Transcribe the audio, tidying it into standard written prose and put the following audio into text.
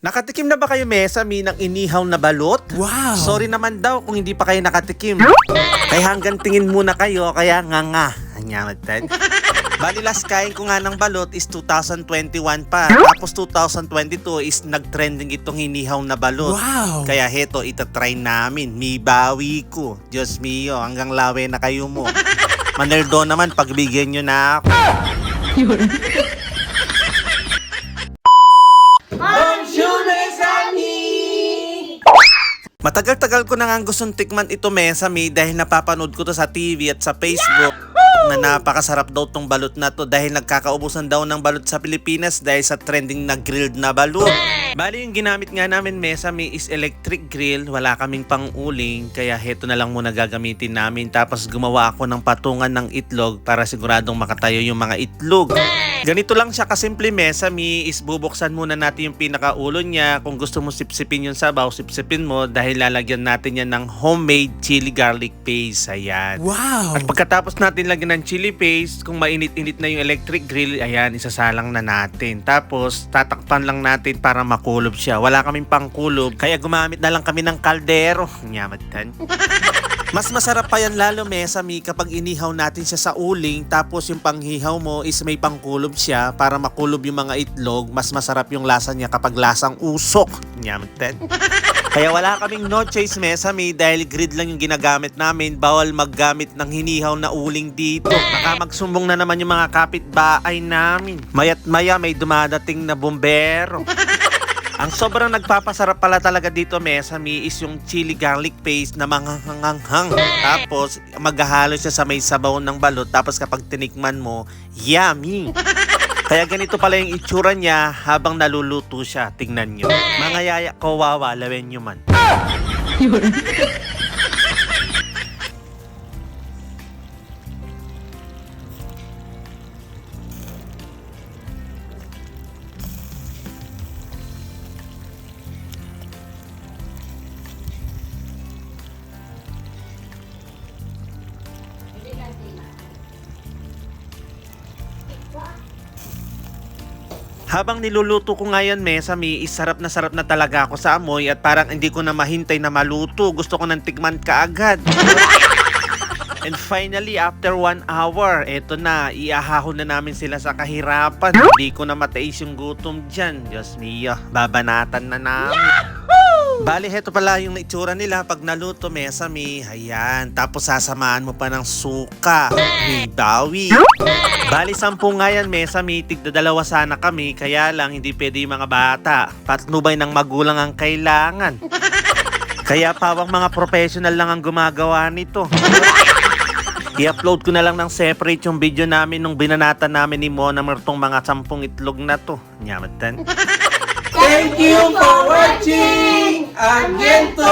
Nakatikim na ba kayo, Mesami, ng inihaw na balot? Wow! Sorry naman daw kung hindi pa kayo nakatikim. Kaya hanggang tingin muna kayo, kaya nga. Anyamatan. Bali, last kain ko nga ng balot is 2021 pa. Tapos 2022 is nag-trending itong inihaw na balot. Wow! Kaya heto, itatry namin. Mibawi ko. Diyos mio, hanggang lawe na kayo mo. Manerdo naman, pagbigyan nyo na ako. Matagal-tagal ko na nga gustong tikman ito, Mesami, dahil napapanood ko to sa TV at sa Facebook na napakasarap daw tong balot na to dahil nagkakaubusan daw ng balot sa Pilipinas dahil sa trending na grilled na balot. Bali, yung ginamit nga namin, Mesami, is electric grill. Wala kaming pang-uling, kaya heto na lang muna gagamitin namin. Tapos gumawa ako ng patungan ng itlog para siguradong makatayo yung mga itlog. Ganito lang siya kasimple, Mesami, is bubuksan muna natin yung pinakaulo niya. Kung gusto mo sipsipin yung sabaw, sipsipin mo dahil lalagyan natin yan ng homemade chili garlic paste. Ayan. Wow! At pagkatapos natin lagyan ng chili paste, kung mainit-init na yung electric grill, ayan, isasalang na natin. Tapos tatakpan lang natin para makulob siya. Wala kaming pangkulob, kaya gumamit na lang kami ng kaldero. Nyamatan. Mas masarap pa yan lalo, Mesami, kapag inihaw natin siya sa uling, tapos yung panghihaw mo is may pangkulob siya para makulob yung mga itlog. Mas masarap yung lasa niya kapag lasang usok. Nyamten. Kaya wala kaming no choice, Mesami, dahil grid lang yung ginagamit namin. Bawal maggamit ng hinihaw na uling dito. Baka magsumbong na naman yung mga kapitbahay namin. Mayat maya may dumadating na bumbero. Ang sobrang nagpapasarap pala talaga dito, Mesami, is yung chili garlic paste na manghanghang. Tapos maghahalo siya sa may sabaw ng balot. Tapos kapag tinikman mo, yummy! Kaya ganito pala yung itsura niya habang naluluto siya. Tingnan nyo. Mga yaya ko, wawalawin nyo man. Habang niluluto ko ngayon, Mesami, is sarap na talaga ako sa amoy at parang hindi ko na mahintay na maluto. Gusto ko nang tikman kaagad. And finally, after 1 hour, eto na, iahahon na namin sila sa kahirapan. Hindi ko na matais yung gutom dyan. Diyos mio, babanatan na namin. Bali, heto pala yung itsura nila pag naluto, Mesami. Ayan, tapos sasamaan mo pa ng suka. Mibawi. Bali, 10 nga yan, Mesami. Tigda-2 sana kami, kaya lang hindi pwede yung mga bata. Patnubay ng magulang ang kailangan. Kaya pawang mga professional lang ang gumagawa nito. I-upload ko na lang ng separate yung video namin nung binanatan namin ni Mona tong mga 10 itlog na to. Nyamatan. Thank you for watching! Again to